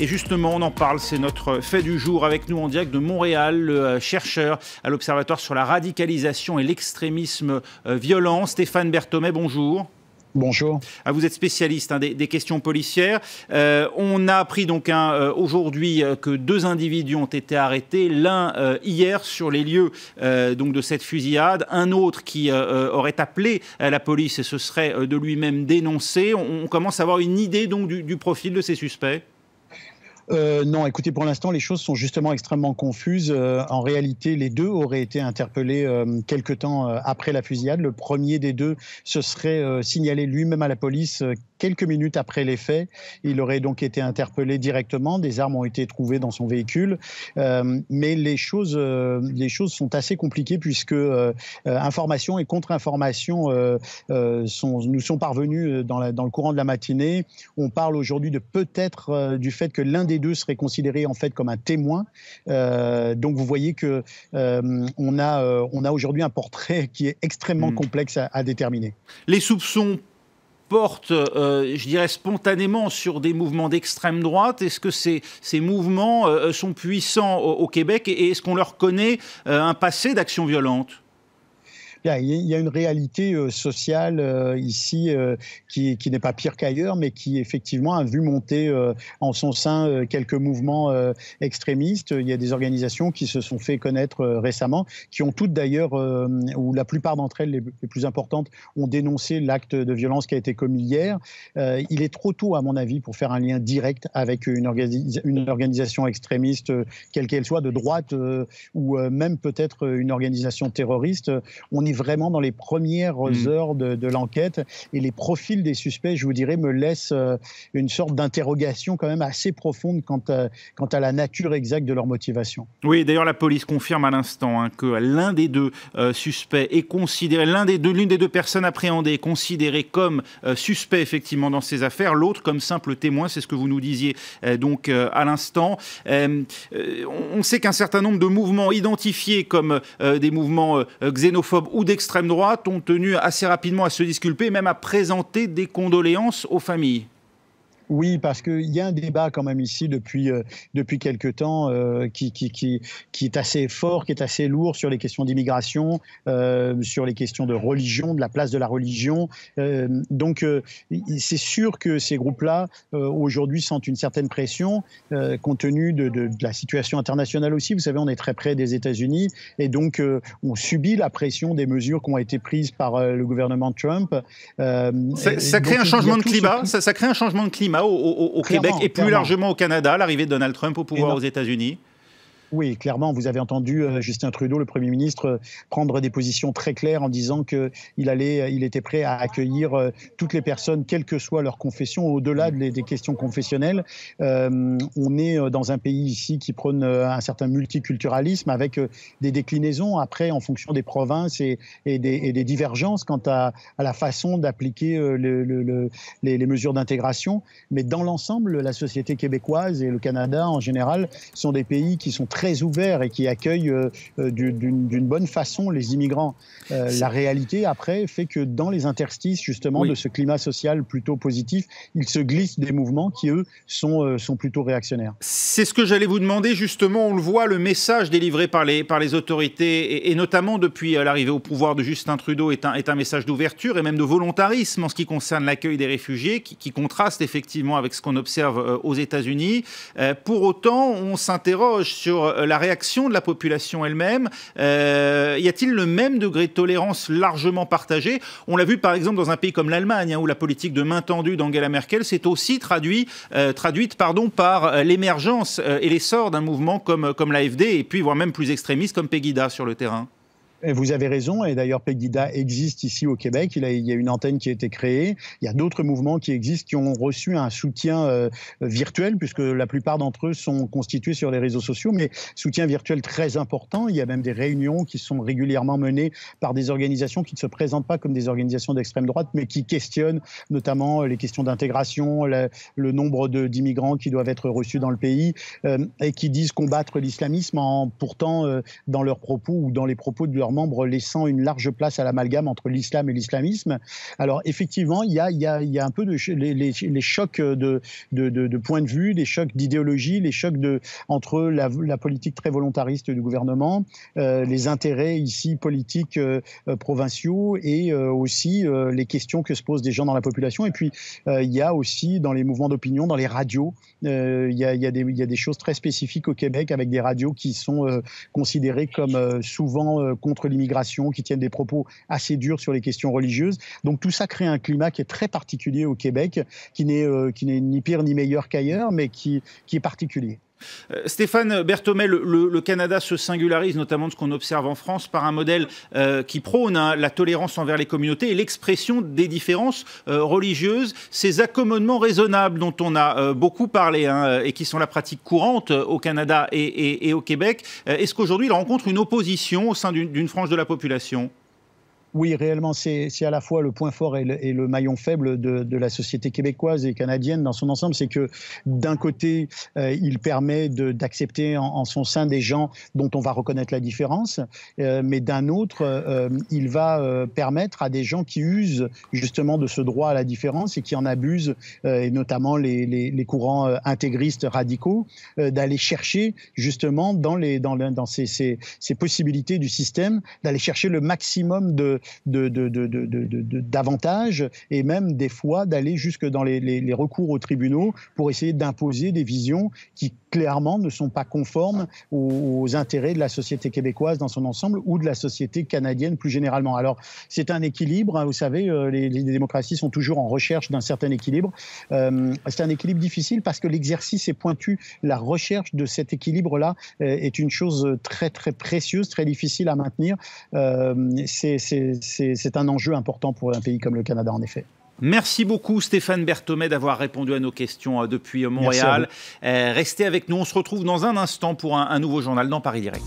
Et justement, on en parle, c'est notre fait du jour. Avec nous en direct de Montréal, le chercheur à l'Observatoire sur la radicalisation et l'extrémisme violent, Stéphane Berthomé, bonjour. Bonjour. Vous êtes spécialiste des questions policières. On a appris donc aujourd'hui que 2 individus ont été arrêtés. L'un hier sur les lieux donc de cette fusillade. Un autre qui aurait appelé la police et se serait de lui-même dénoncé. On commence à avoir une idée donc du profil de ces suspects. Non, écoutez, pour l'instant, les choses sont justement extrêmement confuses. En réalité, les 2 auraient été interpellés quelque temps après la fusillade. Le premier des 2 se serait signalé lui-même à la police quelques minutes après les faits. Il aurait donc été interpellé directement. Des armes ont été trouvées dans son véhicule. Mais les choses sont assez compliquées puisque information et contre-information nous sont parvenues dans le courant de la matinée. On parle aujourd'hui de peut-être du fait que l'un des 2 serait considéré en fait comme un témoin. Donc vous voyez que on a aujourd'hui un portrait qui est extrêmement complexe à déterminer. Les soupçons portent, je dirais, spontanément sur des mouvements d'extrême droite. Est-ce que ces mouvements sont puissants au Québec et est-ce qu'on leur connaît un passé d'action violente ? Il y a une réalité sociale ici qui n'est pas pire qu'ailleurs, mais qui effectivement a vu monter en son sein quelques mouvements extrémistes. Il y a des organisations qui se sont fait connaître récemment, qui ont toutes d'ailleurs, ou la plupart d'entre elles, les plus importantes, ont dénoncé l'acte de violence qui a été commis hier. Il est trop tôt, à mon avis, pour faire un lien direct avec une organisation extrémiste, quelle qu'elle soit, de droite ou même peut-être une organisation terroriste. On est vraiment dans les premières heures de l'enquête et les profils des suspects, je vous dirais, me laissent une sorte d'interrogation quand même assez profonde quant à la nature exacte de leur motivation. Oui, d'ailleurs la police confirme à l'instant que l'un des 2 suspects est considéré, l'une des 2 personnes appréhendées est considérée comme suspect effectivement dans ces affaires, l'autre comme simple témoin, c'est ce que vous nous disiez donc à l'instant. On sait qu'un certain nombre de mouvements identifiés comme des mouvements xénophobes ou d'extrême droite ont tenu assez rapidement à se disculper, même à présenter des condoléances aux familles. Oui, parce qu'il y a un débat quand même ici depuis quelque temps qui est assez fort, qui est assez lourd sur les questions d'immigration, sur les questions de religion, de la place de la religion. Donc c'est sûr que ces groupes-là aujourd'hui sentent une certaine pression compte tenu de la situation internationale aussi. Vous savez, on est très près des États-Unis et donc on subit la pression des mesures qui ont été prises par le gouvernement Trump. Ça crée un changement de climat. Ça crée un changement de climat au Québec et plus largement au Canada, l'arrivée de Donald Trump au pouvoir aux États-Unis. Oui, clairement, vous avez entendu Justin Trudeau, le Premier ministre, prendre des positions très claires en disant qu'il était prêt à accueillir toutes les personnes, quelle que soit leur confession, au-delà des questions confessionnelles. On est dans un pays ici qui prône un certain multiculturalisme avec des déclinaisons après en fonction des provinces et des divergences quant à la façon d'appliquer les mesures d'intégration. Mais dans l'ensemble, la société québécoise et le Canada en général sont des pays qui sont très ouverts et qui accueillent d'une bonne façon les immigrants. La réalité, après, fait que dans les interstices, justement, de ce climat social plutôt positif, il se glisse des mouvements qui, eux, sont plutôt réactionnaires. C'est ce que j'allais vous demander, justement. On le voit, le message délivré par les autorités, et notamment depuis l'arrivée au pouvoir de Justin Trudeau, est un message d'ouverture et même de volontarisme en ce qui concerne l'accueil des réfugiés, qui contraste effectivement avec ce qu'on observe aux États-Unis. Pour autant, on s'interroge sur la réaction de la population elle-même. Y a-t-il le même degré de tolérance largement partagé ? On l'a vu par exemple dans un pays comme l'Allemagne, où la politique de main tendue d'Angela Merkel s'est aussi traduite par l'émergence et l'essor d'un mouvement comme l'AfD, et puis voire même plus extrémiste comme Pegida sur le terrain. Vous avez raison, et d'ailleurs Pegida existe ici au Québec, il y a une antenne qui a été créée, il y a d'autres mouvements qui existent, qui ont reçu un soutien virtuel, puisque la plupart d'entre eux sont constitués sur les réseaux sociaux, mais soutien virtuel très important. Il y a même des réunions qui sont régulièrement menées par des organisations qui ne se présentent pas comme des organisations d'extrême droite, mais qui questionnent notamment les questions d'intégration, le nombre d'immigrants qui doivent être reçus dans le pays, et qui disent combattre l'islamisme, pourtant dans leurs propos ou dans les propos de leurs membres, laissant une large place à l'amalgame entre l'islam et l'islamisme. Alors effectivement, il y a un peu les chocs de point de vue, les chocs d'idéologie, les chocs entre la politique très volontariste du gouvernement, les intérêts ici politiques provinciaux et aussi les questions que se posent des gens dans la population. Et puis il y a aussi dans les mouvements d'opinion, dans les radios, il y a des choses très spécifiques au Québec avec des radios qui sont considérées comme souvent contre l'immigration, qui tiennent des propos assez durs sur les questions religieuses. Donc tout ça crée un climat qui est très particulier au Québec, qui n'est ni pire ni meilleur qu'ailleurs, mais qui est particulier. Stéphane Berthommet, le Canada se singularise, notamment de ce qu'on observe en France, par un modèle qui prône la tolérance envers les communautés et l'expression des différences religieuses, ces accommodements raisonnables dont on a beaucoup parlé et qui sont la pratique courante au Canada et au Québec. Est-ce qu'aujourd'hui il rencontre une opposition au sein d'une frange de la population ? Oui, réellement, c'est à la fois le point fort et le maillon faible de la société québécoise et canadienne dans son ensemble. C'est que d'un côté, il permet d'accepter en son sein des gens dont on va reconnaître la différence, mais d'un autre, il va permettre à des gens qui usent justement de ce droit à la différence et qui en abusent, et notamment les courants intégristes radicaux, d'aller chercher justement dans ces possibilités du système, d'aller chercher le maximum d'avantages et même des fois d'aller jusque dans les recours aux tribunaux pour essayer d'imposer des visions qui clairement ne sont pas conformes aux intérêts de la société québécoise dans son ensemble ou de la société canadienne plus généralement. Alors c'est un équilibre, vous savez, les démocraties sont toujours en recherche d'un certain équilibre. C'est un équilibre difficile parce que l'exercice est pointu. La recherche de cet équilibre-là est une chose très très précieuse, très difficile à maintenir. C'est un enjeu important pour un pays comme le Canada, en effet. Merci beaucoup Stéphane Berthommet d'avoir répondu à nos questions depuis Montréal. Restez avec nous, on se retrouve dans un instant pour un nouveau journal dans Paris Direct.